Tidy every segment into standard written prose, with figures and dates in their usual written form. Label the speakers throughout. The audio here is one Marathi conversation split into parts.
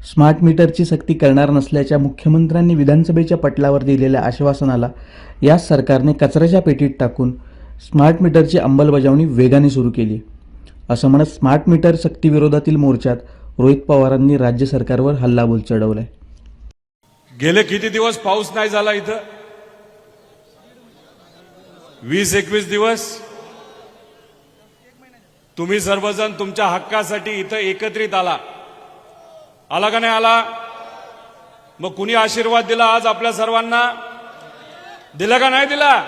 Speaker 1: स्मार्ट मीटरची सक्ती करणार नसल्याच्या मुख्यमंत्र्यांनी विधानसभेच्या पटलावर दिलेल्या आश्वासनाला याच सरकारने कचऱ्याच्या पेटीत टाकून स्मार्ट मीटरची अंमलबजावणी वेगाने सुरू केली, असं म्हणत स्मार्ट मीटर सक्तीविरोधातील मोर्चात रोहित पवारांनी राज्य सरकारवर हल्लाबोल चढवलाय.
Speaker 2: गेले किती दिवस पाऊस नाही झाला इथं? 20-21 दिवस तुम्ही सर्वजण तुमच्या हक्कासाठी इथं एकत्रित आला का नाही आला? मग कुणी आशीर्वाद दिला आज आपल्या सर्वांना? दिला का नाही दिला?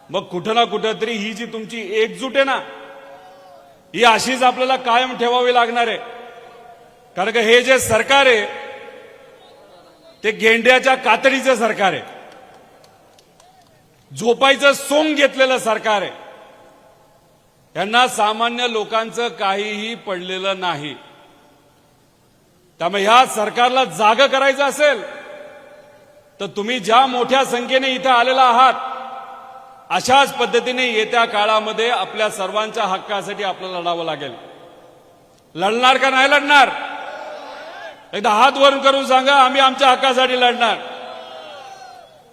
Speaker 2: मग कुठं ना कुठं तरी ही जी तुमची एकजूट आहे ना, ही अशीच आपल्याला कायम ठेवावी लागणार आहे. कारण का हे जे सरकार आहे ते गेंड्याच्या कातडीचं सरकार आहे, झोपायचं सोंग घेतलेलं सरकार आहे. यांना सामान्य लोकांचं काहीही पडलेलं नाही. त्यामुळे ह्या सरकारला जागं करायचं असेल तर तुम्ही ज्या मोठ्या संख्येने इथं आलेला आहात, अशाच पद्धतीने येत्या काळामध्ये आपल्या सर्वांच्या हक्कासाठी आपल्याला लढावं लागेल. लढणार का नाही लढणार? एकदा हात वर करून सांगा, आम्ही आमच्या हक्कासाठी लढणार.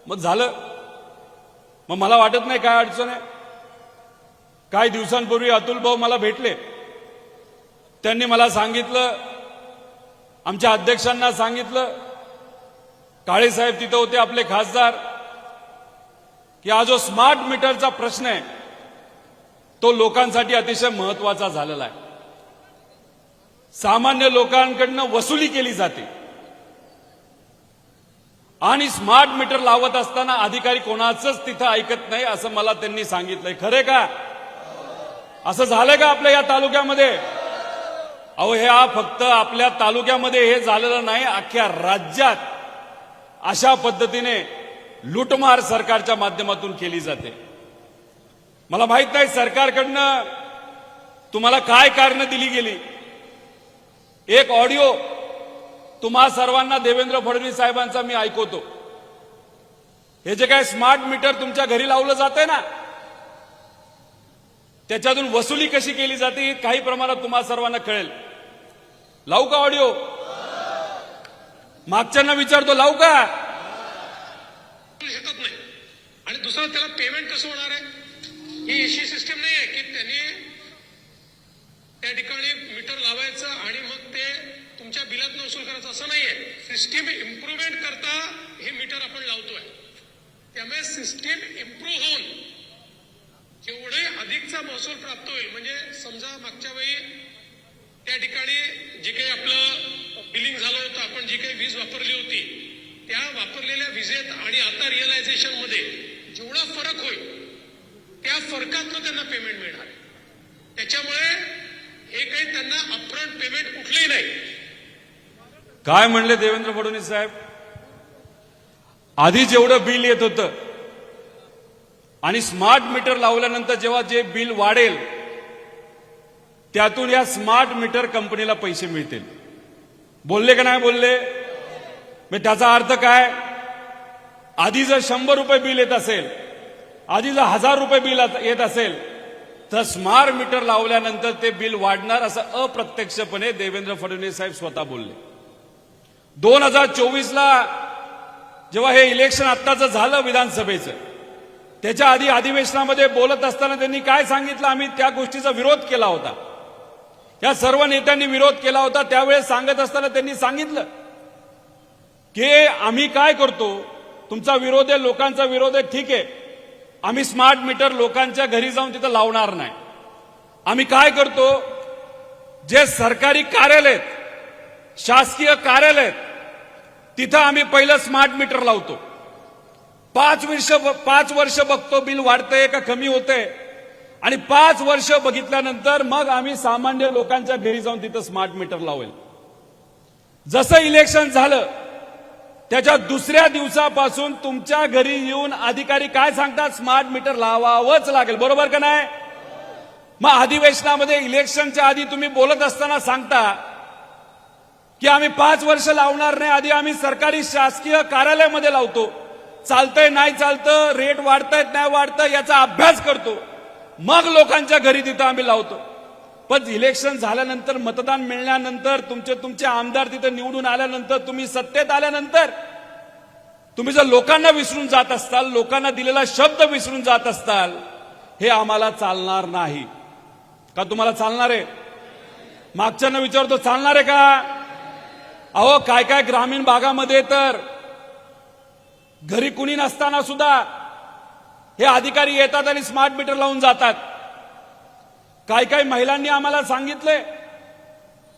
Speaker 2: मग झालं. मग मला वाटत नाही काय अडचण आहे. काही दिवसांपूर्वी अतुल भाऊ मला भेटले. त्यांनी मला सांगितलं, आमच्या अध्यक्षांना सांगितलं, काळे साहेब तिथं होते आपले खासदार, की हा जो स्मार्ट मीटरचा प्रश्न आहे तो लोकांसाठी अतिशय महत्वाचा झालेला आहे. सामान्य लोकांकडनं वसुली केली जाते आणि स्मार्ट मीटर लावत असताना अधिकारी कोणाचंच तिथं ऐकत नाही, असं मला त्यांनी सांगितलंय. खरे का? असं झालंय का आपल्या या तालुक्यामध्ये? अहो, हे फक्त आपल्या तालुक्यामध्ये हे झालेलं नाही, अख्ख्या राज्यात अशा पद्धतीने लुटमार सरकारच्या माध्यमातून केली जाते. मला माहित नाही सरकारकडनं तुम्हाला काय कारण दिली गेली. एक ऑडिओ तुम्हा सर्वांना देवेंद्र फडणवीस साहेबांचा मी ऐकवतो. हे जे काय स्मार्ट मीटर तुमच्या घरी लावलं जातंय ना, त्याच्यातून वसुली कशी केली जाते ही काही प्रमाणात तुम्हा सर्वांना कळेल. लावू का ऑडिओ? मागच्यांना विचारतो, लावू का?
Speaker 3: शेतात नाही. आणि दुसरं, त्याला पेमेंट कसं होणार आहे? ही अशी सिस्टम नाही आहे की त्यांनी त्या ठिकाणी मीटर लावायचं आणि मग ते तुमच्या बिलात वसूल करायचं, असं नाहीये. सिस्टीम इम्प्रुव्हमेंट करता हे मीटर आपण लावतोय. त्यामुळे सिस्टीम इम्प्रूव्ह होऊन जेवढे अधिकचा महसूल प्राप्त होईल, म्हणजे समजा मागच्या वेळी त्या ठिकाणी जे काही आपलं बिलिंग झालं होतं, आपण जी काही वीज वापरली होती, त्या वापरलेल्या विजेत आणि आता रिअलायझेशन मध्ये जेवढा फरक होईल त्या फरकातनं त्यांना पेमेंट मिळणार आहे. त्याच्यामुळे हे काही त्यांना अपफ्रंट पेमेंट कुठलंही नाही.
Speaker 2: काय म्हणले देवेंद्र फडणवीस साहेब? आधी जेवढं बिल येत होतं आणि स्मार्ट मीटर लावल्यानंतर जेव्हा जे बिल वाढेल त्यातून या स्मार्ट मीटर कंपनीला पैसे मिळतील. बोलले का नाही बोलले? मग त्याचा अर्थ काय? आधी जर 100 रुपये बिल येत असेल, आधी जर 1000 रुपये बिल येत असेल, तर स्मार्ट मीटर लावल्यानंतर ते बिल वाढणार, असं अप्रत्यक्षपणे देवेंद्र फडणवीस साहेब स्वतः बोलले. 2024ला जेव्हा हे इलेक्शन आत्ताचं झालं विधानसभेचं, त्याच्या आधी अधिवेशनामध्ये बोलत असताना त्यांनी काय सांगितलं? आम्ही त्या गोष्टीचा विरोध केला होता, या सर्व नेत्यांनी विरोध केला होता. त्यावेळेस सांगत असताना त्यांनी सांगितलं की आम्ही काय करतो, तुमचा विरोध आहे, लोकांचा विरोध आहे, ठीक आहे, आम्ही स्मार्ट मीटर लोकांच्या घरी जाऊन तिथं लावणार नाही. आम्ही काय करतो, जे सरकारी कार्यालय, शासकीय कार्यालय, तिथं आम्ही पहिलं स्मार्ट मीटर लावतो. 5 वर्ष बघतो बिल वाढतंय का कमी होतंय, आणि 5 वर्ष बघितल्यानंतर मग आम्ही सामान्य लोकांच्या घरी जाऊन तिथं स्मार्ट मीटर लावेल. जसं इलेक्शन झालं त्याच्या दुसऱ्या दिवसापासून तुमच्या घरी येऊन अधिकारी काय सांगतात? स्मार्ट मीटर लावावंच लागेल. बरोबर का नाही? मग अधिवेशनामध्ये इलेक्शनच्या आधी तुम्ही बोलत असताना सांगता की आम्ही 5 वर्ष लावणार नाही, आधी आम्ही सरकारी शासकीय कार्यालयामध्ये लावतो, चालतंय नाही चालतं, रेट वाढतायत नाही वाढतं याचा अभ्यास करतो, मग लोकांच्या घरी तिथं आम्ही लावतो. पण इलेक्शन झाल्यानंतर मतदान मिळाल्यानंतर तुमचे आमदार तिथे निवडून आल्यानंतर तुम्ही सत्तेत आल्यानंतर तुम्ही जर लोकांना विसरून जात असताल, लोकांना दिलेला शब्द विसरून जात असताल, हे आम्हाला चालणार नाही. का तुम्हाला चालणार आहे? मागच्यांना विचारतो, चालणार आहे का? अहो काय काय ग्रामीण भागामध्ये तर घरी कुणी नसताना सुद्धा हे अधिकारी येतात आणि स्मार्ट मीटर लावून जातात. काय काय महिलांनी आम्हाला सांगितले,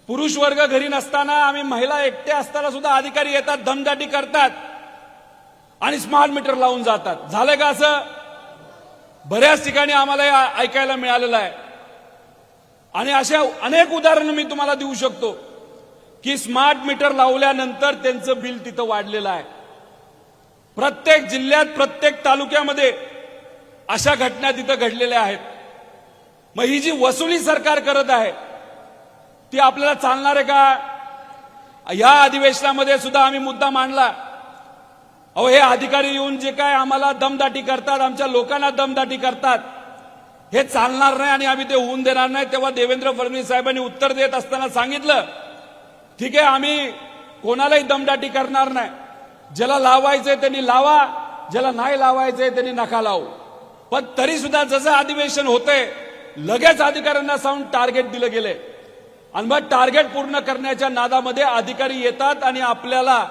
Speaker 2: पुरुष वर्ग घरी नसताना, आम्ही महिला एकट्या असताना सुद्धा अधिकारी येतात, दमदाटी करतात आणि स्मार्ट मीटर लावून जातात. झालं का असं? बऱ्याच ठिकाणी आम्हाला हे ऐकायला मिळालेलं आहे. आणि अशा अनेक उदाहरणं मी तुम्हाला देऊ शकतो की स्मार्ट मीटर लावल्यानंतर त्यांचं बिल तिथं वाढलेलं आहे. प्रत्येक जिल्ह्यात, प्रत्येक तालुक्यामध्ये अशा घटना तिथं घडलेल्या आहेत. मग ही जी वसुली सरकार करत आहे ती आपल्याला चालणार आहे का? या अधिवेशनामध्ये सुद्धा आम्ही मुद्दा मांडला. अहो हे अधिकारी येऊन जे काय आम्हाला दमदाटी करतात, आमच्या लोकांना दमदाटी करतात, हे चालणार नाही आणि आम्ही ते होऊन देणार नाही. तेव्हा देवेंद्र फडणवीस साहेबांनी उत्तर देत असताना सांगितलं, ठीक आहे, आम्ही कोणालाही दमदाटी करणार नाही. ज्याला लावायचंय त्यांनी लावा, ज्याला नाही लावायचंय त्यांनी नका लावू. पण तरी सुद्धा जसं अधिवेशन होतंय लगेच अधिकाऱ्यांना सांगून टार्गेट दिलं गेले आणि मग टार्गेट पूर्ण करण्याच्या नादामध्ये अधिकारी येतात आणि आपल्याला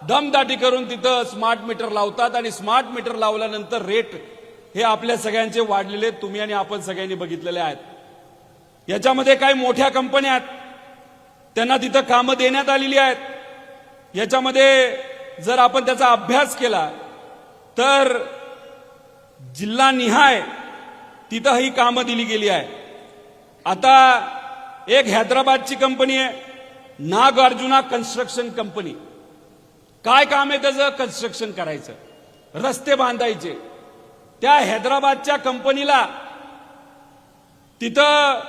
Speaker 2: दमदाटी करून तिथं स्मार्ट मीटर लावतात. आणि स्मार्ट मीटर लावल्यानंतर रेट हे आपल्या सगळ्यांचे वाढलेले तुम्ही आणि आपण सगळ्यांनी बघितलेले आहेत. याच्यामध्ये काही मोठ्या कंपन्या आहेत, त्यांना तिथं कामं देण्यात आलेली आहेत. याच्यामध्ये जर आपण त्याचा अभ्यास केला तर जिल्हानिहाय तिथं ही कामं दिली गेली आहे. आता एक हैदराबादची कंपनी आहे, नागार्जुना कन्स्ट्रक्शन कंपनी. काय काम आहे त्याचं? कन्स्ट्रक्शन करायचं, रस्ते बांधायचे. त्या हैदराबादच्या कंपनीला तिथं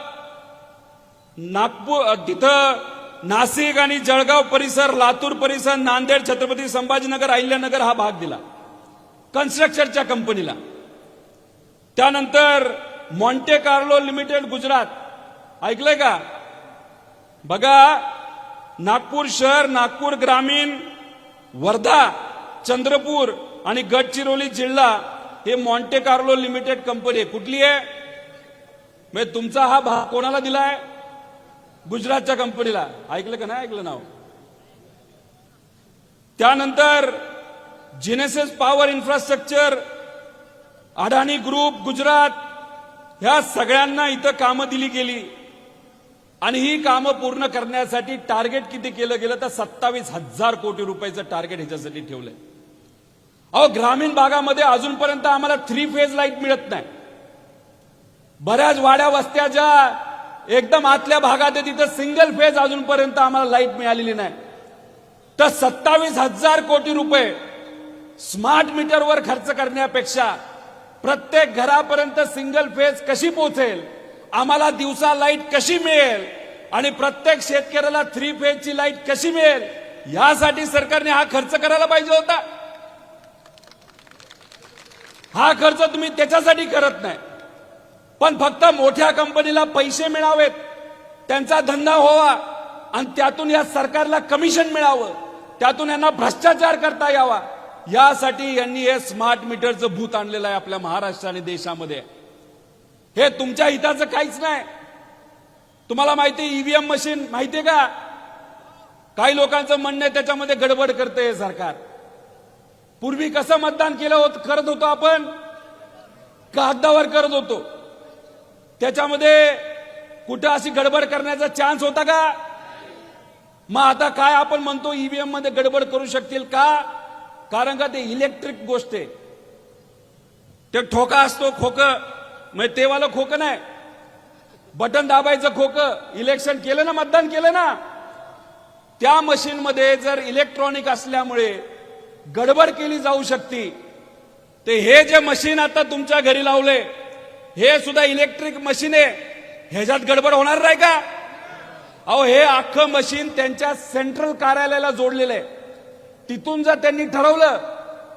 Speaker 2: नाशिक आणि जळगाव परिसर, लातूर परिसर, नांदेड, छत्रपती संभाजीनगर, अहिल्यानगर हा भाग दिला कन्स्ट्रक्शनच्या कंपनीला. त्यानंतर मॉन्टे कार्लो लिमिटेड गुजरात, ऐकलंय का? बघा, नागपूर शहर, नागपूर ग्रामीण, वर्धा, चंद्रपूर आणि गडचिरोली जिल्हा हे मॉन्टे कार्लो लिमिटेड कंपनी आहे. कुठली आहे? म्हणजे तुमचा हा भाग कोणाला दिलाय? गुजरातच्या कंपनीला. ऐकलं का नाही ऐकलं नाव? त्यानंतर जेनेसिस पॉवर इन्फ्रास्ट्रक्चर, अडाणी ग्रुप गुजरात, ह्या सगळ्यांना इथं कामं दिली गेली. आणि ही कामं पूर्ण करण्यासाठी टार्गेट किती केलं गेलं तर 27,000 कोटी रुपयाचं टार्गेट ह्याच्यासाठी ठेवलंय. अहो ग्रामीण भागामध्ये अजूनपर्यंत आम्हाला 3 फेज लाईट मिळत नाही. बऱ्याच वाड्या वस्त्या ज्या एकदम आतल्या भागात आहे तिथं सिंगल फेज अजूनपर्यंत आम्हाला लाईट मिळालेली नाही. तर 27,000 कोटी रुपये स्मार्ट मीटरवर खर्च करण्यापेक्षा प्रत्येक घरापर्यंत सिंगल फेज कशी पोहोचेल, आम्हाला दिवसा लाईट कशी मिळेल आणि प्रत्येक शेतकऱ्याला 3 फेजची लाईट कशी मिळेल, यासाठी सरकारने हा खर्च करायला पाहिजे होता. हा खर्च तुम्ही त्याच्यासाठी करत नाही, पण फक्त मोठ्या कंपनीला पैसे मिळावेत, त्यांचा धंदा व्हावा आणि त्यातून या सरकारला कमिशन मिळावं, त्यातून यांना भ्रष्टाचार करता यावा, यासाठी यांनी हे स्मार्ट मीटरचं भूत आणलेलं आहे आपल्या महाराष्ट्र आणि देशामध्ये. हे तुमच्या हिताचं काहीच नाही. तुम्हाला माहिती ईव्हीएम मशीन माहितीये का? काही लोकांचं म्हणणं आहे त्याच्यामध्ये गडबड करते हे सरकार. पूर्वी कसं मतदान करत होतो आपण? कागदावर करत होतो. त्याच्यामध्ये कुठं अशी गडबड करण्याचा चान्स होता का? मग आता काय आपण म्हणतो ईव्हीएम मध्ये गडबड करू शकतील का? कारण का ते इलेक्ट्रिक गोष्ट आहे. ते ठोका असतो, खोकं, म्हणजे ते वाला खोकं नाही, बटन दाबायचं खोकं. इलेक्शन केलं ना, मतदान केलं ना, त्या मशीन मध्ये जर इलेक्ट्रॉनिक असल्यामुळे गडबड केली जाऊ शकते. ते हे जे मशीन आता तुमच्या घरी लावले हे सुद्धा इलेक्ट्रिक मशीन आहे, ह्याच्यात गडबड होणार नाही का? अहो हे अख्खं मशीन त्यांच्या सेंट्रल कार्यालयाला जोडलेलं आहे. तिथून जर त्यांनी ठरवलं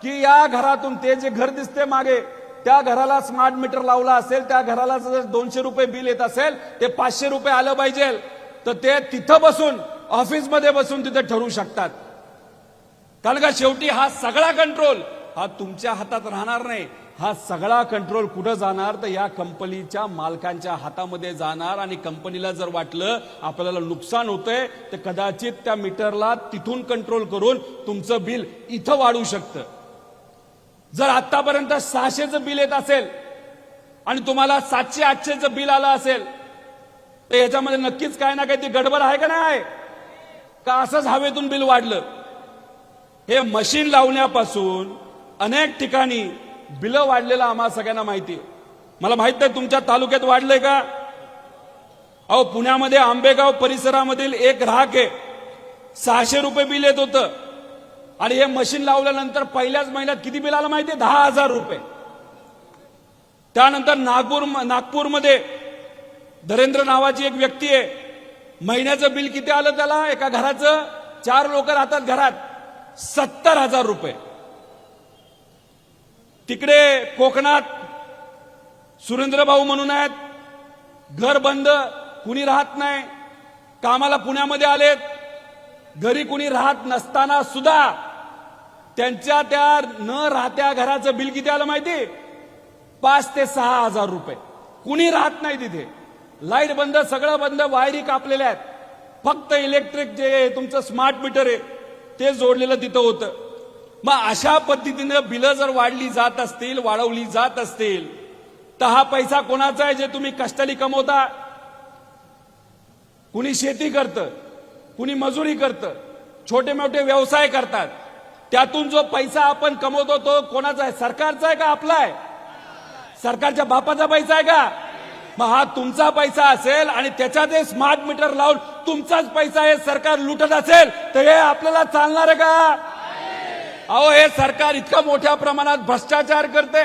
Speaker 2: की या घरातून, ते जे घर दिसते मागे त्या घराला स्मार्ट मीटर लावला असेल, त्या घराला जर 200 रुपये बिल येत असेल, ते 500 रुपये आलं पाहिजे, तर ते तिथं बसून ऑफिसमध्ये बसून तिथे ठरवू शकतात. कारण का शेवटी हा सगळा कंट्रोल हा तुमच्या हातात राहणार नाही. हा सगळा कंट्रोल कुठं जाणार, तर या कंपनीच्या मालकांच्या हातामध्ये जाणार. आणि कंपनीला जर वाटलं आपल्याला नुकसान होतंय, तर कदाचित त्या मीटरला तिथून कंट्रोल करून तुमचं बिल इथं वाढू शकतं. जर आतापर्यंत 600चं बिल येत असेल आणि तुम्हाला 700-800चं बिल आलं असेल, तर याच्यामध्ये नक्कीच काय ना काही ती गडबड आहे का नाही, का असंच हवेतून बिल वाढलं. हे मशीन लावण्यापासून अनेक ठिकाणी बिलं वाढलेलं आम्हा सगळ्यांना माहिती आहे. मला माहित नाही तुमच्या तालुक्यात वाढलंय का. अहो, पुण्यामध्ये आंबेगाव परिसरामधील एक ग्राहक आहे, 600 रुपये बिल येत होतं आणि हे मशीन लावल्यानंतर पहिल्याच महिन्यात किती बिल आलं माहितीये, 10,000 रुपये. त्यानंतर नागपूरमध्ये धरेंद्र नावाची एक व्यक्ती आहे, महिन्याचं बिल किती आलं त्याला, एका घराचं 4 लोक राहतात घरात, 70,000 रुपये. तिकडे कोकणात सुरेंद्र भाऊ म्हणून आहेत, घर बंद, कुणी राहत नाही, कामाला पुण्यामध्ये आलेत, घरी कुणी राहत नसताना सुद्धा त्यांच्या त्या न राहत्या घराचं बिल किती आलं माहिती, 5,000 ते 6,000 रुपये. कुणी राहत नाही तिथे, लाईट बंद, सगळं बंद, वायरी कापलेल्या आहेत, फक्त इलेक्ट्रिक जे तुमचं स्मार्ट मीटर आहे ते जोडलेलं तिथं होतं. मग अशा पद्धतीनं बिलं जर वाढली जात असतील, वाढवली जात असतील, तर हा पैसा कोणाचा आहे जे तुम्ही कष्टाने कमवता. कुणी शेती करतं, कुणी मजुरी करतं, छोटे मोठे व्यवसाय करतात, त्यातून जो पैसा आपण कमवतो तो कोणाचा आहे, सरकारचा आहे का आपला आहे, सरकारच्या बापाचा पैसा आहे का. मग हा तुमचा पैसा असेल आणि त्याच्यात स्मार्ट मीटर लावून तुमचाच पैसा हे सरकार लुटत असेल, तर हे आपल्याला चालणार आहे का. अहो, हे सरकार इतकं मोठ्या प्रमाणात भ्रष्टाचार करते,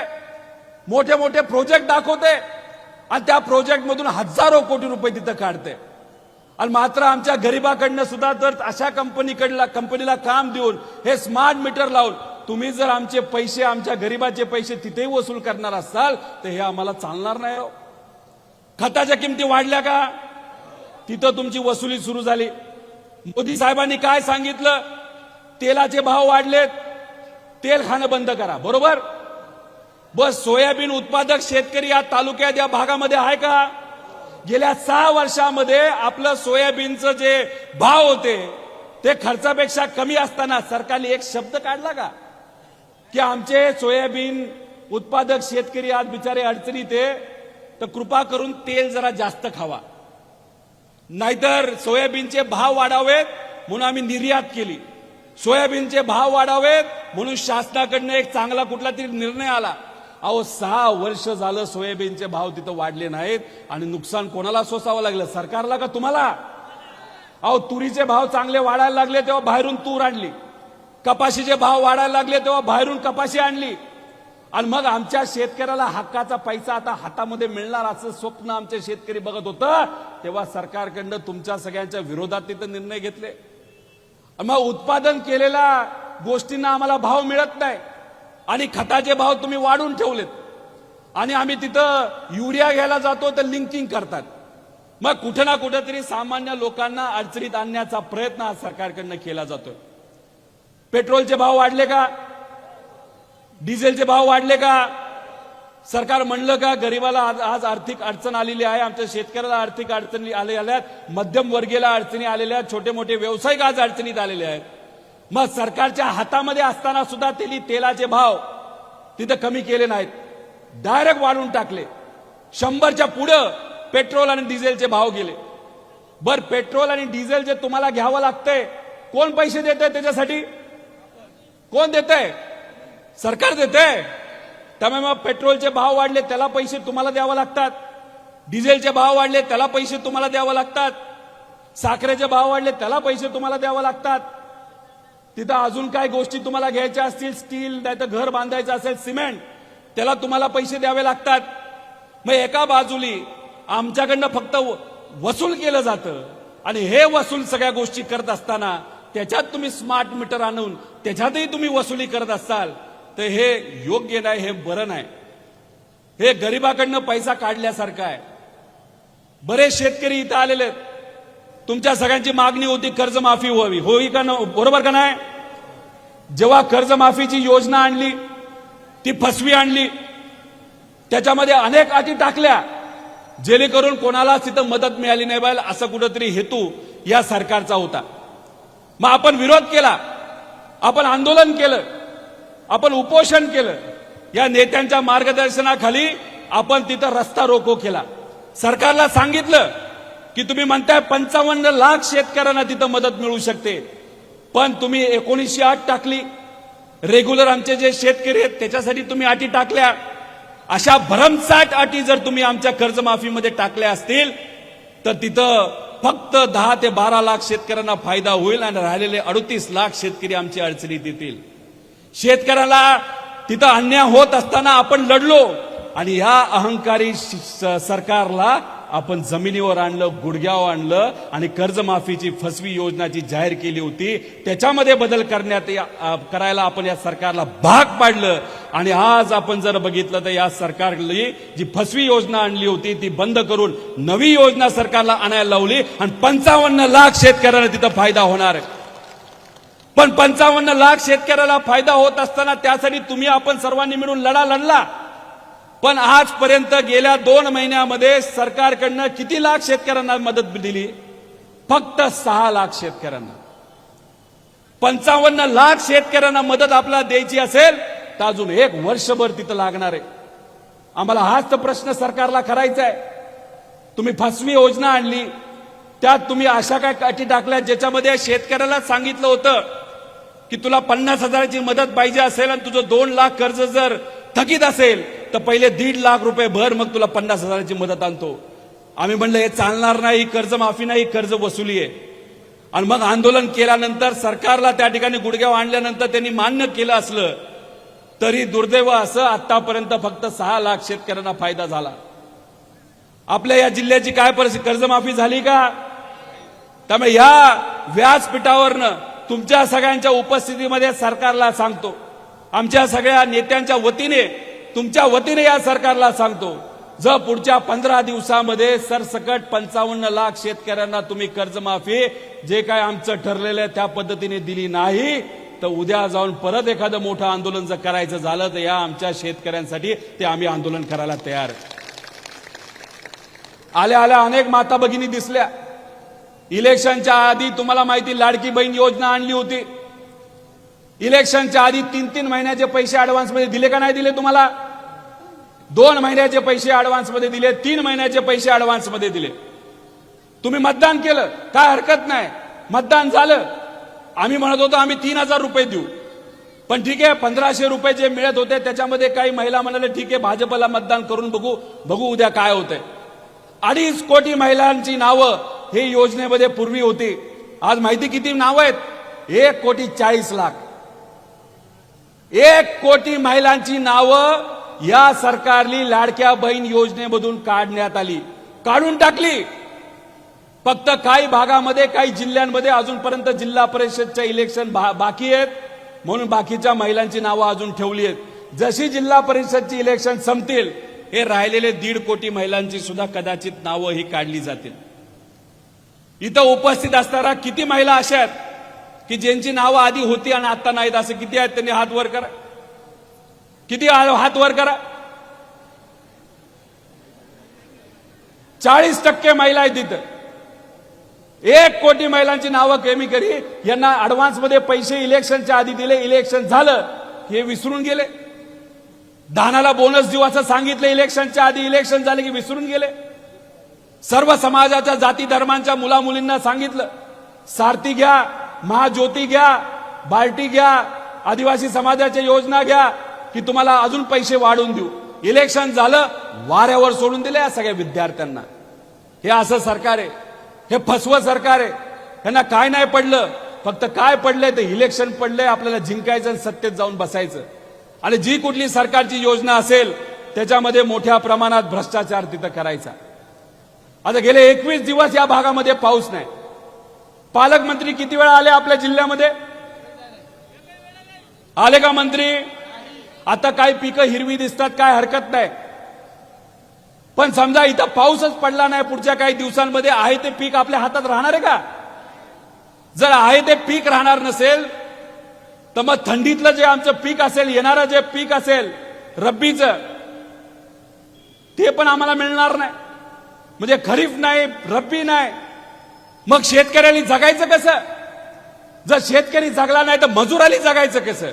Speaker 2: मोठे मोठे प्रोजेक्ट दाखवते आणि त्या प्रोजेक्ट मधून हजारो कोटी रुपये तिथं काढते. आणि मात्र आमच्या गरीबाकडनं सुद्धा जर अशा कंपनीला काम देऊन हे स्मार्ट मीटर लावून तुम्ही जर आमचे पैसे, आमच्या गरीबाचे पैसे तिथेही वसूल करणार असाल, तर हे आम्हाला चालणार नाही. खताच्या किमती वाढल्या का, तिथं तुमची वसुली सुरू झाली. मोदी साहेबांनी काय सांगितलं, तेलाचे भाव वाढलेत, तेल खाणं बंद करा, बरोबर. बस सोयाबीन उत्पादक शेतकरी या तालुक्यात, या भागामध्ये आहे का. गेल्या 6 वर्षामध्ये आपलं सोयाबीनचं जे भाव होते ते खर्चापेक्षा कमी असताना सरकारने एक शब्द काढला का, की आमचे सोयाबीन उत्पादक शेतकरी आज बिचारे अडचणीत आहे, तर कृपा करून तेल जरा जास्त खावा, नाहीतर सोयाबीनचे भाव वाढावेत म्हणून आम्ही निर्यात केली, सोयाबीनचे भाव वाढावेत म्हणून शासनाकडनं एक चांगला कुठला तरी निर्णय आला. अहो, 6 वर्ष झालं सोयाबीनचे भाव तिथं वाढले नाहीत आणि नुकसान कोणाला सोसावं लागलं, सरकारला का तुम्हाला. अहो, तुरीचे भाव चांगले वाढायला लागले तेव्हा बाहेरून तूर आणली, कपाशीचे भाव वाढायला लागले तेव्हा बाहेरून कपाशी आणली, आणि मग आमच्या शेतकऱ्याला हक्काचा पैसा आता हातामध्ये मिळणार असं स्वप्न आमचे शेतकरी बघत होतं, तेव्हा सरकारकडनं तुमच्या सगळ्यांच्या विरोधात तिथं निर्णय घेतले. मग उत्पादन केलेल्या गोष्टींना आम्हाला भाव मिळत नाही आणि खताचे भाव तुम्ही वाढून ठेवलेत, आणि आम्ही तिथं युरिया घ्यायला जातो तर लिंकिंग करतात. मग कुठे ना कुठेतरी सामान्य लोकांना अडचणीत आणण्याचा प्रयत्न हा सरकारकडनं केला जातोय. पेट्रोलचे भाव वाढले का, डिझेलचे भाव वाढले का, सरकार म्हणलं का गरिबाला आज आर्थिक अडचण आलेली आहे, आमच्या शेतकऱ्याला आर्थिक अडचणी आलेल्या आहेत, मध्यम वर्गीयाला अडचणी आलेल्या आहेत, छोटे मोठे व्यावसायिक आज अडचणीत आलेले आहेत. मग सरकारच्या हातामध्ये असताना सुद्धा त्यांनी तेलाचे भाव तिथं कमी केले नाहीत, डायरेक्ट वाढवून टाकले. 100च्या पुढं पेट्रोल आणि डिझेलचे भाव गेले. बर, पेट्रोल आणि डिझेल जे तुम्हाला घ्यावं लागतंय, कोण पैसे देतंय त्याच्यासाठी, कोण देतंय, सरकार देतंय. त्यामुळे मग पेट्रोलचे भाव वाढले त्याला पैसे तुम्हाला द्यावे लागतात, डिझेलचे भाव वाढले त्याला पैसे तुम्हाला द्यावे लागतात, साखरेचे भाव वाढले त्याला पैसे तुम्हाला द्यावे लागतात. तिथं अजून काय गोष्टी तुम्हाला घ्यायच्या असतील, स्टील नाही तर घर बांधायचं असेल सिमेंट, त्याला तुम्हाला पैसे द्यावे लागतात. मग एका बाजूली आमच्याकडनं फक्त वसूल केलं जातं आणि हे वसूल सगळ्या गोष्टी करत असताना त्याच्यात तुम्ही स्मार्ट मीटर आणून त्याच्यातही तुम्ही वसुली करत असाल, तर हे योग्य नाही, हे बरं नाही. हे गरिबाकडनं पैसा काढल्यासारखं आहे. बरेच शेतकरी इथं आलेले आहेत. तुमच्या सगळ्यांची मागणी होती कर्जमाफी व्हावी, होई का बरोबर का नाही? जेव्हा कर्जमाफीची योजना आणली ती फसवी आणली, त्याच्यामध्ये अनेक अटी टाकल्या जेणेकरून कोणालाच तिथं मदत मिळाली नाही पाहिजे असं कुठंतरी हेतू या सरकारचा होता. मग आपण विरोध केला, आपण आंदोलन केलं, आपण उपोषण केलं. या नेत्यांच्या मार्गदर्शनाखाली आपण तिथं रस्ता रोको केला. सरकारला सांगितलं की तुम्ही म्हणताय 55 लाख शेतकऱ्यांना तिथं मदत मिळू शकते, पण तुम्ही 1900 अट टाकली. रेग्युलर आमचे जे शेतकरी आहेत त्याच्यासाठी तुम्ही अटी टाकल्या. अशा भरमसाठ अटी जर तुम्ही आमच्या कर्जमाफीमध्ये टाकल्या असतील तर तिथं फक्त 10 ते 12 लाख शेतकऱ्यांना फायदा होईल आणि राहिलेले 38 लाख शेतकरी आमच्या अडचणीत येतील. शेतकऱ्याला तिथं अन्याय होत असताना आपण लढलो आणि या अहंकारी सरकारला आपण जमिनीवर आणलं, गुडघ्यावर आणलं आणि कर्जमाफीची फसवी योजना जी जाहीर केली होती त्याच्यामध्ये बदल करायला आपण या सरकारला भाग पाडलं. आणि आज आपण जर बघितलं तर या सरकारने जी फसवी योजना आणली होती ती बंद करून नवी योजना सरकारला आणायला लावली आणि 55 लाख शेतकऱ्यांना तिथं फायदा होणार आहे. पण 55 लाख शेतकऱ्याला फायदा होत असताना त्यासाठी तुम्ही आपण सर्वांनी मिळून लढा लढला. पण आजपर्यंत गेल्या 2 महिन्यामध्ये सरकारकडनं किती लाख शेतकऱ्यांना मदत दिली? फक्त 6 लाख शेतकऱ्यांना. 55 लाख शेतकऱ्यांना मदत आपल्याला द्यायची असेल तर अजून 1 वर्षभर तिथं लागणार आहे. आम्हाला हाच तर प्रश्न सरकारला करायचा आहे. तुम्ही फसवी योजना आणली, त्यात तुम्ही अशा काय अटी टाकल्या ज्याच्यामध्ये शेतकऱ्याला सांगितलं होतं की तुला 50,000ची मदत पाहिजे असेल आणि तुझं 2 लाख कर्ज जर थकीत असेल तर पहिले 1.5 लाख रुपये भर, मग तुला 50,000ची मदत आणतो. आम्ही म्हणलं हे चालणार नाही, कर्जमाफी नाही, कर्ज वसुली आहे. आणि मग आंदोलन केल्यानंतर सरकारला त्या ठिकाणी गुडघ्यावर आणल्यानंतर त्यांनी मान्य केलं असलं तरी दुर्दैव असं आतापर्यंत फक्त 6 लाख शेतकऱ्यांना फायदा झाला. आपल्या या जिल्ह्याची काय परिस्थिती? कर्जमाफी झाली का? त्यामुळे या व्यासपीठावरनं तुमच्या सगळ्यांच्या उपस्थितीमध्ये सरकारला सांगतो, आमच्या सगळ्या नेत्यांच्या वतीने तुमच्या वतीने या सरकारला सांगतो, जर पुढच्या 15 दिवसामध्ये सरसकट 55 लाख शेतकऱ्यांना तुम्ही कर्जमाफी जे काय आमचं ठरलेलं आहे त्या पद्धतीने दिली नाही तर उद्या जाऊन परत एखादं मोठं आंदोलन जर करायचं झालं तर या आमच्या शेतकऱ्यांसाठी ते आम्ही आंदोलन करायला तयार. आल्या आल्या अनेक माता भगिनी दिसल्या. इलेक्शनच्या आधी तुम्हाला माहिती लाडकी बहीण योजना आणली होती. इलेक्शनच्या आधी 3-3 महिन्याचे पैसे ऍडव्हान्स मध्ये दिले का नाही दिले? तुम्हाला 2 महिन्याचे पैसे ऍडव्हान्स मध्ये दिले, 3 महिन्याचे पैसे ऍडव्हान्स मध्ये दिले. तुम्ही मतदान केलं, काय हरकत नाही, मतदान झालं. आम्ही म्हणत होतो आम्ही 3,000 रुपये देऊ, पण ठीक आहे 1,500 रुपये जे मिळत होते त्याच्यामध्ये काही महिला म्हणाले ठीक आहे भाजपला मतदान करून बघू उद्या काय होतंय. 2.5 कोटी महिलांची नावं हे योजनेमध्ये पूर्वी होती. आज माहिती किती नावं आहेत? 1,40,00,000. 1 कोटी महिलांची नावं या सरकारली लाडक्या बहीण योजनेमधून काढण्यात आली, काढून टाकली. फक्त काही भागामध्ये काही जिल्ह्यांमध्ये अजूनपर्यंत जिल्हा परिषदच्या इलेक्शन बाकी आहेत म्हणून बाकीच्या महिलांची नावं अजून ठेवली आहेत. जशी जिल्हा परिषदची इलेक्शन संपतील हे राहिलेले 1.5 कोटी महिलांची सुद्धा कदाचित नावं ही काढली जातील. इथं उपस्थित असणारा किती महिला अशा आहेत की ज्यांची नावं आधी होती आणि आता नाहीत? असं किती आहेत? त्यांनी हात वर करा. किती हात वर करा? 40% महिला आहेत तिथं. 1 कोटी महिलांची नावं कमी करी. यांना ऍडव्हान्स मध्ये पैसे इलेक्शनच्या आधी दिले, इलेक्शन झालं हे विसरून गेले. धानाला बोनस देऊ असं सांगितलं इलेक्शनच्या आधी, इलेक्शन झाले की विसरून गेले. सर्व समाजाच्या जाती धर्मांच्या मुला मुलींना सांगितलं सारथी घ्या, महाज्योती घ्या, बार्टी घ्या, आदिवासी समाजाच्या योजना घ्या की तुम्हाला अजून पैसे वाढवून देऊ. इलेक्शन झालं वाऱ्यावर सोडून दिले या सगळ्या विद्यार्थ्यांना. हे असं सरकार आहे, हे फसवं सरकार आहे. यांना काय नाही पडलं, फक्त काय पडलंय तर इलेक्शन पडलंय, आपल्याला जिंकायचं आणि सत्तेत जाऊन बसायचं. आणि जी कुठली सरकारची योजना असेल त्याच्यामध्ये मोठ्या प्रमाणात भ्रष्टाचार तिथं करायचा. आता गेले 21 दिवस या भागामध्ये पाऊस नाही. पालकमंत्री किती वेळा आले आपल्या जिल्ह्यामध्ये? आले का मंत्री? आता काही पिकं हिरवी दिसतात, काय हरकत नाही. पण समजा इथं पाऊसच पडला नाही पुढच्या काही दिवसांमध्ये, आहे ते पीक आपल्या हातात राहणार आहे का? जर आहे ते पीक राहणार नसेल तर मग थंडीतलं जे आमचं पीक असेल, येणारं जे पीक असेल रब्बीचं, ते पण आम्हाला मिळणार नाही. म्हणजे खरीफ नाही, रब्बी नाही, मग शेतकऱ्यांनी जगायचं कसं? जर शेतकरी जगला नाही तर मजुरांनी जगायचं कसं?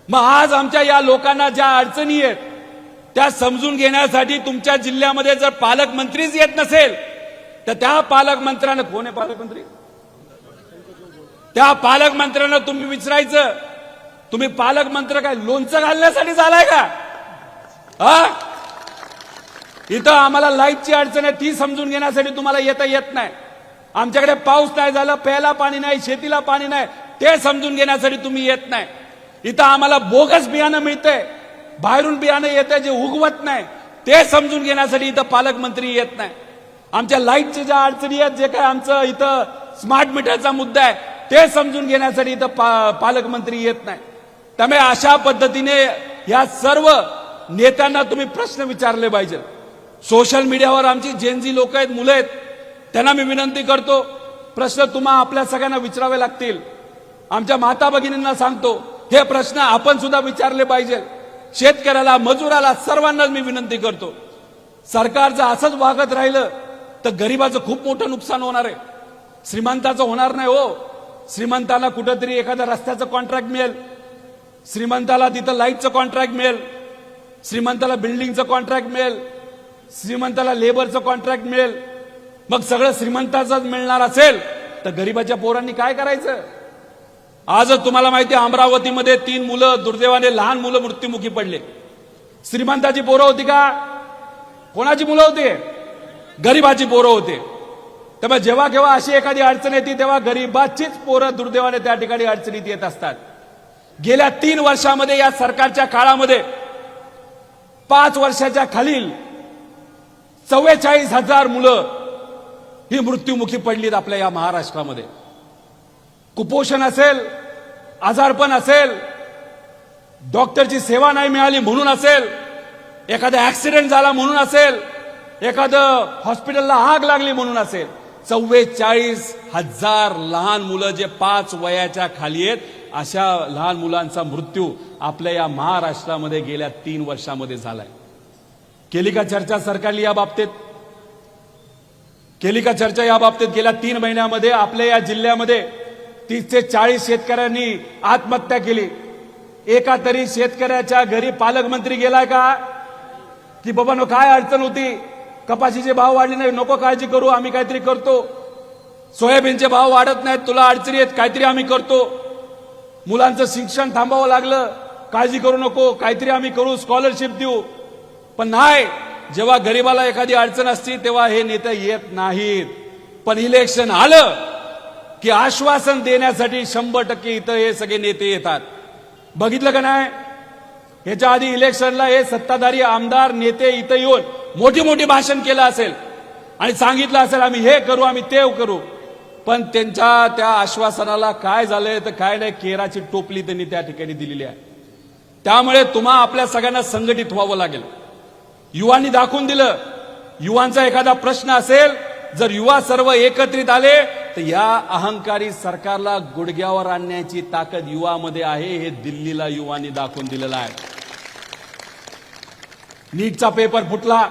Speaker 2: मग आज आमच्या या लोकांना ज्या अडचणी आहेत त्या समजून घेण्यासाठी तुमच्या जिल्ह्यामध्ये जर पालकमंत्रीच येत नसेल तर त्या पालकमंत्र्यांना, कोण आहे पालकमंत्री? त्या पालकमंत्र्यांना तुम्ही विचारायचं, तुम्ही पालकमंत्री काय लोणचं घालण्यासाठी झालाय का? हा, इथं आम्हाला लाईटची अडचण आहे ती समजून घेण्यासाठी तुम्हाला येता येत नाही. आमच्याकडे पाऊस नाही झाला, प्यायला पाणी नाही, शेतीला पाणी नाही, ते समजून घेण्यासाठी तुम्ही येत नाही. इथं आम्हाला बोगस बियाणं मिळतंय, बाहेरून बियाणं येतंय जे उगवत नाही, ते समजून घेण्यासाठी इथं पालकमंत्री येत नाही. आमच्या लाईटच्या ज्या अडचणी आहेत, जे काय आमचं इथं स्मार्ट मीटरचा मुद्दा आहे, ते समजून घेण्यासाठी इथं पालकमंत्री येत नाही. त्यामुळे अशा पद्धतीने या सर्व नेत्यांना तुम्ही प्रश्न विचारले पाहिजे. सोशल मीडियावर आमची जेनजी लोक आहेत, मुलं आहेत, त्यांना मी विनंती करतो, प्रश्न तुम्हा आपल्या सगळ्यांना विचारावे लागतील. आमच्या माता भगिनींना सांगतो, हे प्रश्न आपण सुद्धा विचारले पाहिजे. शेतकऱ्याला, मजुराला, सर्वांनाच मी विनंती करतो. सरकार जर असंच वागत राहिलं तर गरीबाचं खूप मोठं नुकसान होणार आहे. श्रीमंताचं होणार नाही हो. श्रीमंताला कुठंतरी एखाद्या रस्त्याचं कॉन्ट्रॅक्ट मिळेल, श्रीमंताला तिथं लाईटचं कॉन्ट्रॅक्ट मिळेल, श्रीमंताला बिल्डिंगचं कॉन्ट्रॅक्ट मिळेल, श्रीमंताला लेबरचं कॉन्ट्रॅक्ट मिळेल. मग सगळं श्रीमंताचंच मिळणार असेल तर गरीबाच्या पोरांनी काय करायचं? आजच तुम्हाला माहिती आहे, अमरावतीमध्ये 3 मुलं दुर्दैवाने, लहान मुलं मृत्युमुखी पडले. श्रीमंताची पोरं होती का? कोणाची मुलं होती? गरीबाची पोरं होते. त्यामुळे जेव्हा केव्हा अशी एखादी अडचण येते तेव्हा गरीबाचीच पोरं दुर्दैवाने त्या ठिकाणी अडचणीत येत असतात. गेल्या 3 वर्षामध्ये या सरकारच्या काळामध्ये 5 वर्षाच्या खालील 44,000 मुलं ही मृत्युमुखी पडलीत आपल्या या महाराष्ट्रामध्ये. कुपोषण असेल, आजारपण असेल, डॉक्टरची सेवा नाही मिळाली म्हणून असेल, एखादा ऍक्सिडेंट झाला म्हणून असेल, एखादं हॉस्पिटलला आग लागली म्हणून असेल, 44,000 लहान मुलं जे 5 वयाच्या खाली आहेत, अशा लहान मुलांचा मृत्यू आपल्या या महाराष्ट्रामध्ये गेल्या 3 वर्षामध्ये झालाय. केली का चर्चा सरकारने या बाबतीत? केली का चर्चा या बाबतीत? गेल्या 3 महिन्यामध्ये आपल्या या जिल्ह्यामध्ये 30 ते 40 शेतकऱ्यांनी आत्महत्या केली. एका तरी शेतकऱ्याच्या घरी पालकमंत्री गेलाय का? की बाबा काय अडचण होती, कपाशीचे भाव वाढले नाही, नको काळजी करू, आम्ही काहीतरी करतो. सोयाबीनचे भाव वाढत नाहीत, तुला अडचणी आहेत, काहीतरी आम्ही करतो. मुलांचं शिक्षण थांबावं लागलं, काळजी करू नको, काहीतरी आम्ही करू, स्कॉलरशिप देऊ. पण नाही, जेव्हा गरीबाला एखादी अडचण असते तेव्हा हे नेते येत नाहीत. पण इलेक्शन आलं की आश्वासन देण्यासाठी 100% इथं हे सगळे नेते येतात. बघितलं का नाही? ह्याच्या आधी इलेक्शनला हे सत्ताधारी आमदार नेते इथं येऊन मोठी मोठी भाषण केलं असेल आणि सांगितलं असेल आम्ही हे करू, आम्ही ते करू. पण त्यांच्या त्या आश्वासनाला काय झालंय तर काय नाही, केराची टोपली त्यांनी त्या ठिकाणी दिलेली आहे. त्यामुळे तुम्हा आपल्या सगळ्यांना संघटित व्हावं लागेल. युवांनी दाखवून दिलं, युवांचा एखादा प्रश्न असेल, जर युवा सर्व एकत्रित आले तर या अहंकारी सरकारला गुडघ्यावर आणण्याची ताकद युवामध्ये आहे. हे दिल्लीला युवांनी दाखवून दिलेलं आहे. नीटचा पेपर फुटला,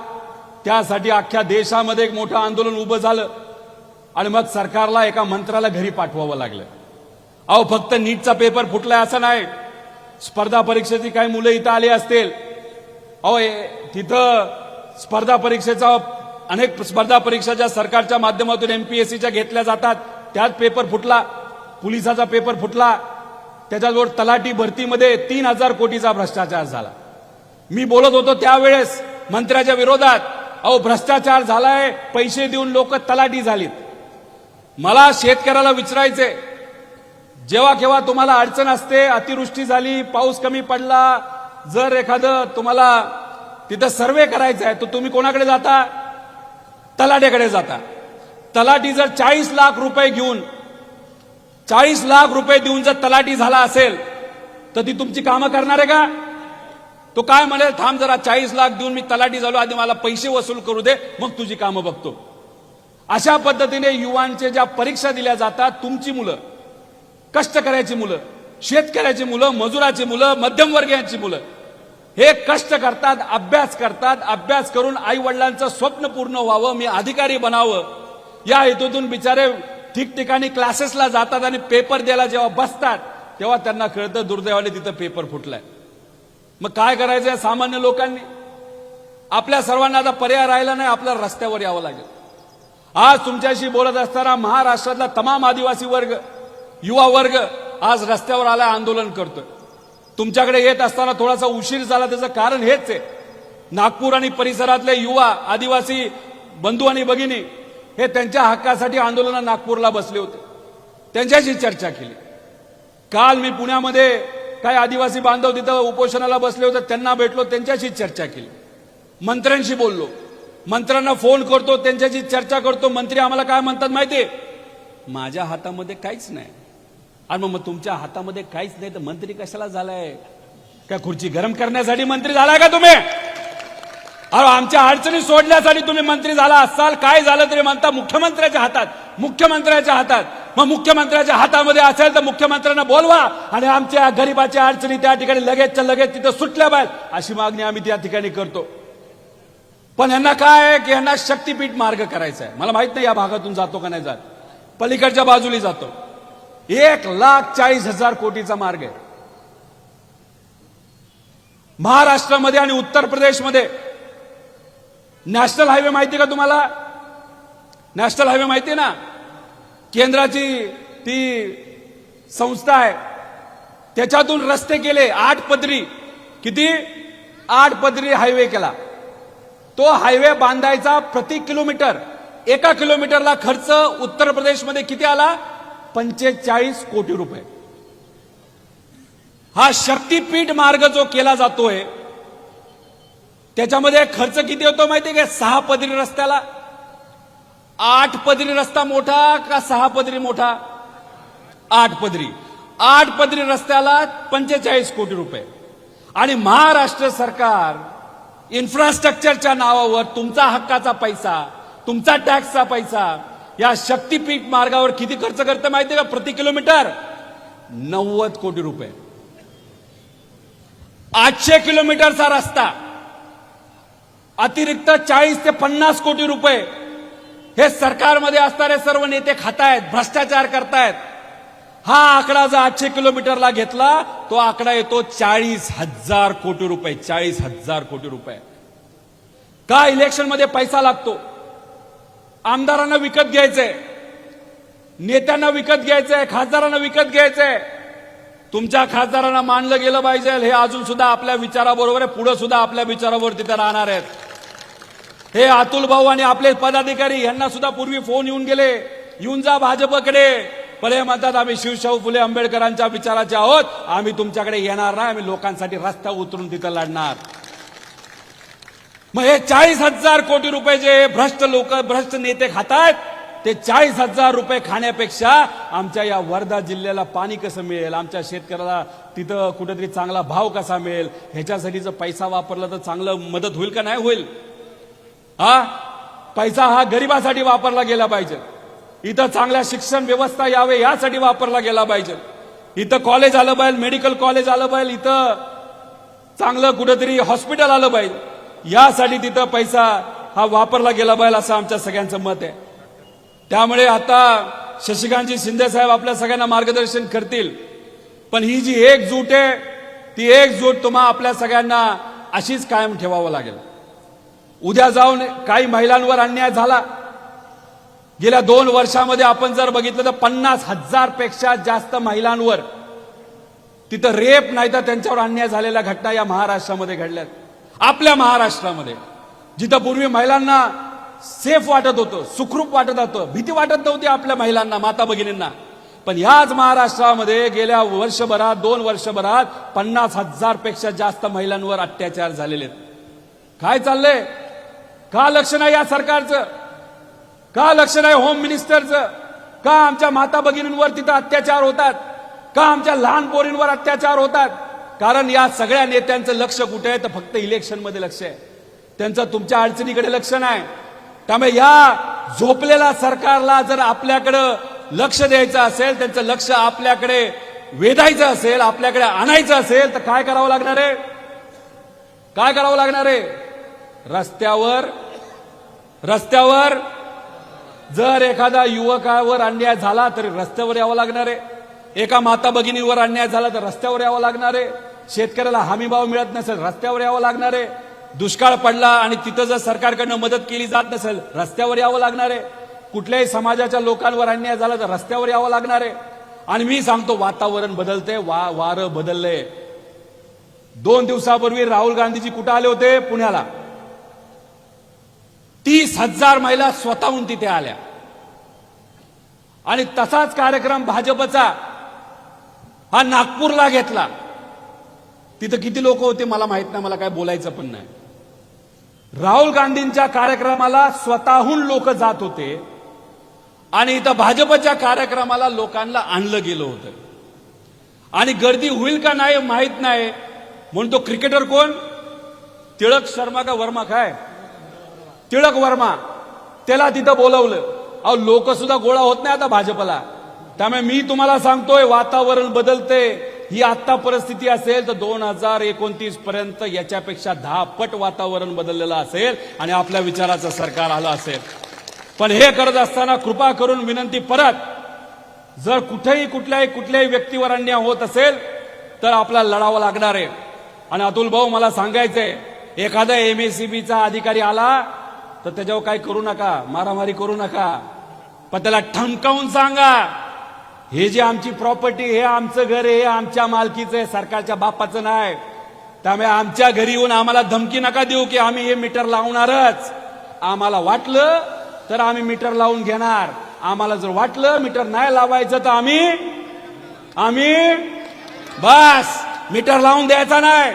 Speaker 2: त्यासाठी अख्ख्या देशामध्ये एक मोठं आंदोलन उभं झालं आणि मग सरकारला एका मंत्र्याला घरी पाठवावं लागलं. अहो फक्त नीटचा पेपर फुटलाय असं नाही, स्पर्धा परीक्षेची काही मुलं इथं आली असतील. अहो तिथं स्पर्धा परीक्षेचा अनेक स्पर्धा परीक्षा ज्या सरकारच्या माध्यमातून एमपीएससीच्या घेतल्या जातात, त्यात पेपर फुटला. पोलिसाचा पेपर फुटला, त्याच्याजवळ तलाठी भरतीमध्ये 3,000 कोटीचा भ्रष्टाचार झाला. मी बोलत होतो त्यावेळेस मंत्र्याच्या विरोधात, अहो भ्रष्टाचार झालाय, पैसे देऊन लोक तलाठी झालीत. मला शेतकऱ्याला विचारायचंय, जेव्हा केव्हा तुम्हाला अडचण असते, अतिवृष्टी झाली, पाऊस कमी पडला, जर एखादं तुम्हाला तिथं सर्वे करायचा आहे तर तुम्ही कोणाकडे जाता? तलाट्याकडे जाता. तलाठी जर 40 लाख रुपये घेऊन, 40 लाख रुपये देऊन जर तलाठी झाला असेल तर ती तुमची कामं करणार आहे का? तो काय म्हणेल, थांब जरा 40 लाख देऊन मी तलाठी झालो, आधी मला पैसे वसूल करू दे, मग तुझी कामं बघतो. अशा पद्धतीने युवांचे ज्या परीक्षा दिल्या जातात, तुमची मुलं, कष्टकऱ्याची मुलं, शेतकऱ्याची मुलं, मजुराची मुलं, मध्यमवर्गीयांची मुलं हे कष्ट करतात, अभ्यास करून आई वडिलांचं स्वप्न पूर्ण व्हावं, मी अधिकारी बनावं, या हेतूतून बिचारे ठिकठिकाणी क्लासेसला जातात आणि पेपर द्यायला जेव्हा बसतात तेव्हा त्यांना कळतं दुर्दैवाने तिथं पेपर फुटलाय. मग काय करायचंय सामान्य लोकांनी? आपल्या सर्वांना आता पर्याय राहिला नाही, आपल्याला रस्त्यावर यावं लागेल. आज तुमच्याशी बोलत असताना महाराष्ट्रातला तमाम आदिवासी वर्ग, युवा वर्ग आज रस्त्यावर आला, आंदोलन करतोय. तुमच्याकडे येत असताना थोडासा उशीर झाला, त्याचं कारण हेच आहे. नागपूर आणि परिसरातले युवा आदिवासी बंधू आणि भगिनी हे त्यांच्या हक्कासाठी आंदोलनात नागपूरला बसले होते, त्यांच्याशी चर्चा केली. काल मी पुण्यामध्ये काही आदिवासी बांधव तिथं उपोषणाला बसले होते, त्यांना भेटलो, त्यांच्याशी चर्चा केली. मंत्र्यांशी बोललो, मंत्र्यांना फोन करतो, त्यांच्याशी चर्चा करतो. मंत्री आम्हाला काय म्हणतात माहितीये? माझ्या हातामध्ये काहीच नाही. आणि मग तुमच्या हातामध्ये काहीच नाही तर मंत्री कशाला झालाय? काय खुर्ची गरम करण्यासाठी मंत्री झालाय का तुम्ही? अरे आमच्या अडचणी सोडण्यासाठी तुम्ही मंत्री झाला असाल, काय झालं तरी म्हणता मुख्यमंत्र्याच्या हातात, मुख्यमंत्र्याच्या हातात. मग मुख्यमंत्र्याच्या हातामध्ये असेल तर मुख्यमंत्र्यांना बोलवा आणि आमच्या गरीबाच्या अडचणी त्या ठिकाणी लगेचच्या लगेच तिथं सुटल्या पाहिजे, अशी मागणी आम्ही त्या ठिकाणी करतो. पण यांना काय आहे की यांना शक्तीपीठ मार्ग करायचा आहे. मला माहित नाही या भागातून जातो का नाही जात, पलीकडच्या बाजूला जातो. 1,40,000 कोटीचा मार्ग आहे महाराष्ट्रामध्ये आणि उत्तर प्रदेशमध्ये. नॅशनल हायवे माहिती का तुम्हाला? नॅशनल हायवे माहिती ना? केंद्राची ती संस्था आहे, त्याच्यातून रस्ते केले 8 पदरी. किती? 8 पदरी हायवे केला. तो हायवे बांधायचा प्रति किलोमीटर, 1 किलोमीटरला खर्च उत्तर प्रदेशमध्ये किती आला? 45 कोटी रुपये. हा शक्तीपीठ मार्ग जो केला जातोय त्याच्यामध्ये खर्च किती होतो माहितीये का? 6 पदरी रस्त्याला. 8 पदरी रस्ता मोठा का 6 पदरी मोठा? 8 पदरी. 8 पदरी रस्त्याला 45 कोटी रुपये. आणि महाराष्ट्र सरकार इन्फ्रास्ट्रक्चरच्या नावावर तुमचा हक्काचा पैसा, तुमचा टॅक्सचा पैसा या शक्तीपीठ मार्गावर किती खर्च करतं माहितीये का? प्रति किलोमीटर 90 कोटी रुपये. 800 किलोमीटरचा रस्ता अतिरिक्त 40 ते 50 कोटी रुपये हे सरकारमध्ये असणारे सर्व नेते खातायत, भ्रष्टाचार करतायत. हा आकडा जर 800 किलोमीटरला घेतला तो आकडा येतो 40,000 कोटी रुपये. 40,000 कोटी रुपये. का इलेक्शनमध्ये पैसा लागतो? आमदारांना विकत घ्यायचंय, नेत्यांना विकत घ्यायचंय, खासदारांना विकत घ्यायचंय. तुमच्या खासदारांना मानलं गेलं पाहिजे, हे अजून सुद्धा आपल्या विचाराबरोबर आहे, पुढे सुद्धा आपल्या विचारावर तिथे राहणार आहेत. हे अतुल भाऊ आणि आपले पदाधिकारी यांना सुद्धा पूर्वी फोन येऊन गेले, येऊन जा भाजपकडे, पण हे म्हणतात आम्ही शिवशाहू फुले आंबेडकरांच्या विचाराचे आहोत, आम्ही तुमच्याकडे येणार नाही, आम्ही लोकांसाठी रस्ता उतरून तिथं लढणार. मग हे 40,000 कोटी रुपये जे भ्रष्ट नेते खातायत, ते 40,000 रुपये खाण्यापेक्षा आमच्या या वर्धा जिल्ह्याला पाणी कसं मिळेल, आमच्या शेतकऱ्याला तिथं कुठेतरी चांगला भाव कसा मिळेल, ह्याच्यासाठी जर पैसा वापरला तर चांगलं मदत होईल का नाही होईल? हा पैसा हा गरिबासाठी वापरला गेला पाहिजे. इथं चांगल्या शिक्षण व्यवस्था यावे यासाठी वापरला गेला पाहिजे. इथं कॉलेज आलं पाहिजे, मेडिकल कॉलेज आलं पाहिजे, इथं चांगलं कुठेतरी हॉस्पिटल आलं पाहिजे, यासाठी तिथं पैसा हा वापरला गेला पाहिजे असं आमच्या सगळ्यांचं मत आहे. त्यामुळे आता शशिकांतजी शिंदे साहेब आपल्या सगळ्यांना मार्गदर्शन करतील. पण ही जी एकजूट आहे ती एकजूट तुम्हा आपल्या सगळ्यांना अशीच कायम ठेवावं लागेल. उद्या जाऊन काही महिलांवर अन्याय झाला, गेल्या 2 वर्षामध्ये आपण जर बघितलं तर 50,000 पेक्षा जास्त महिलांवर तिथं रेप नाही तर त्यांच्यावर अन्याय झालेल्या घटना या महाराष्ट्रामध्ये घडल्यात. आपल्या महाराष्ट्रामध्ये जिथं पूर्वी महिलांना सेफ वाटत होतं, सुखरूप वाटत होतं, भीती वाटत नव्हती आपल्या महिलांना, माता भगिनींना, पण याच महाराष्ट्रामध्ये गेल्या वर्षभरात 2 वर्षभरात 50,000 पेक्षा जास्त महिलांवर अत्याचार झालेले आहेत. काय चाललंय? का लक्ष नाही या सरकारचं? का लक्ष नाही होम मिनिस्टरचं? का आमच्या माता भगिनींवर तिथं अत्याचार होतात? का आमच्या लहान पोरींवर अत्याचार होतात? कारण या सगळ्या नेत्यांचं लक्ष कुठे आहे? तर फक्त इलेक्शनमध्ये लक्ष आहे, त्यांचं तुमच्या अडचणीकडे लक्ष नाही. त्यामुळे या झोपलेल्या सरकारला जर आपल्याकडं लक्ष द्यायचं असेल, त्यांचं लक्ष आपल्याकडे वेधायचं असेल, आपल्याकडे आणायचं असेल, तर काय करावं लागणार आहे? काय करावं लागणार आहे? रस्त्यावर जर एखादा युवकावर अन्याय झाला तर रस्त्यावर यावं लागणार आहे. एका माता भगिनीवर अन्याय झाला तर रस्त्यावर यावं लागणार आहे. शेतकऱ्याला हमीभाव मिळत नसेल, रस्त्यावर यावं लागणार आहे. दुष्काळ पडला आणि तिथं जर सरकारकडनं मदत केली जात नसेल, रस्त्यावर यावं लागणार आहे. कुठल्याही समाजाच्या लोकांवर अन्याय झाला तर रस्त्यावर यावं लागणार आहे. आणि मी सांगतो, वातावरण बदलते, वारं बदललंय. 2 दिवसापूर्वी राहुल गांधीजी कुठे आले होते? पुण्याला. 30,000 महिला स्वतःहून तिथे आल्या. आणि तसाच कार्यक्रम भाजपचा हा नागपूरला घेतला. तिथं किती लोक होते मला माहित नाही, मला काय बोलायचं पण नाही. राहुल गांधींच्या कार्यक्रमाला स्वतःहून लोक जात होते आणि इथं भाजपच्या कार्यक्रमाला लोकांना आणलं गेलं होतं. आणि गर्दी होईल का नाही माहित नाही म्हणून तो क्रिकेटर कोण, टिळक शर्मा का वर्मा, काय टिळक वर्मा, त्याला तिथं बोलवलं. अहो लोक सुद्धा गोळा होत नाही आता भाजपला. त्यामुळे मी तुम्हाला सांगतोय, वातावरण बदलते. ही आता परिस्थिती असेल तर 2029 पर्यंत याच्यापेक्षा 10 पट वातावरण बदललेलं असेल आणि आपल्या विचाराचं सरकार आलं असेल. पण हे करत असताना कृपा करून विनंती परत, जर कुठल्याही व्यक्तीवर अन्याय होत असेल तर आपल्याला लढावं लागणार आहे. आणि अतुल भाऊ, मला सांगायचंय, एखादा MSEBचा अधिकारी आला तर त्याच्यावर काही करू नका, मारामारी करू नका, पण त्याला ठणकावून सांगा, हे जे आमची प्रॉपर्टी, हे आमचं घर, हे आमच्या मालकीचं आहे, सरकारच्या बापाचं नाही. त्यामुळे आमच्या घरी येऊन आम्हाला धमकी नका देऊ की आम्ही हे मीटर लावणारच. आम्हाला वाटलं तर आम्ही मीटर लावून घेणार. आम्हाला जर वाटलं मीटर नाही लावायचं तर आम्ही बस मीटर लावून द्यायचा नाही.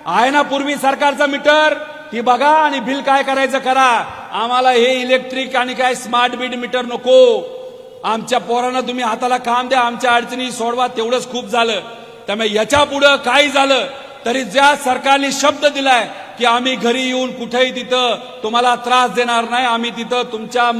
Speaker 2: आहे ना पूर्वी सरकारचा मीटर, ती बघा आणि बिल काय करायचं करा. आम्हाला हे इलेक्ट्रिक आणि काय स्मार्ट बीड मीटर नको. आमच्या पोरांना तुम्ही हाताला काम द्या, आमच्या अडचणी सोडवा, तेवढंच खूप झालं. त्यामुळे याच्या पुढे काही झालं तरी ज्या सरकारने शब्द दिलाय की आम्ही घरी येऊन कुठेही तिथं तुम्हाला त्रास देणार नाही, आम्ही तिथं तुमच्या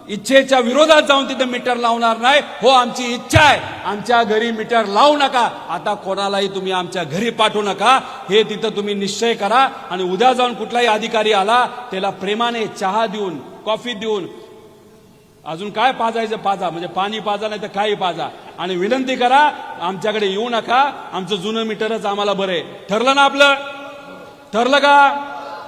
Speaker 2: इच्छेच्या विरोधात जाऊन तिथं मीटर लावणार नाही, हो आमची इच्छा आहे, आमच्या घरी मीटर लावू नका, आता कोणालाही तुम्ही आमच्या घरी पाठवू नका, हे तिथं तुम्ही निश्चय करा. आणि उद्या जाऊन कुठलाही अधिकारी आला त्याला प्रेमाने चहा देऊन, कॉफी देऊन, अजून काय पाजायचं पाजा, म्हणजे पाणी पाजा नाही तर काही पाजा, आणि विनंती करा आमच्याकडे येऊ नका, आमचं जुनं मीटरच आम्हाला बरं आहे. ठरलं ना आपलं? ठरलं का?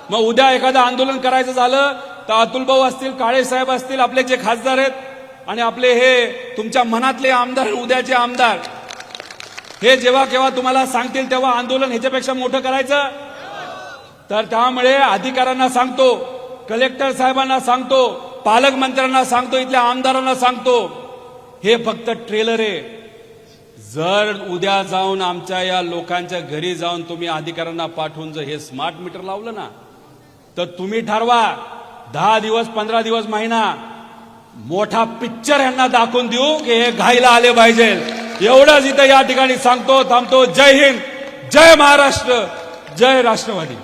Speaker 2: मग उद्या एखादं आंदोलन करायचं झालं तर अतुल भाऊ असतील, काळे साहेब असतील, आपले जे खासदार आहेत आणि आपले हे तुमच्या मनातले आमदार, उद्याचे आमदार, हे जेव्हा केव्हा तुम्हाला सांगतील तेव्हा आंदोलन ह्याच्यापेक्षा मोठं करायचं. तर त्यामुळे अधिकाऱ्यांना सांगतो, कलेक्टर साहेबांना सांगतो, पालकमंत्र्यांना सांगतो, इथल्या आमदारांना सांगतो, हे फक्त ट्रेलर आहे. जर उद्या जाऊन आमच्या या लोकांच्या घरी जाऊन तुम्ही अधिकाऱ्यांना पाठवून जर हे स्मार्ट मीटर लावलं ना, तर तुम्ही ठरवा 10 दिवस, 15 दिवस, महिना, मोठा पिक्चर यांना दाखवून देऊ की हे घाईला आले पाहिजे. एवढंच इथं या ठिकाणी सांगतो, थांबतो. जय हिंद, जय महाराष्ट्र, जय राष्ट्रवादी.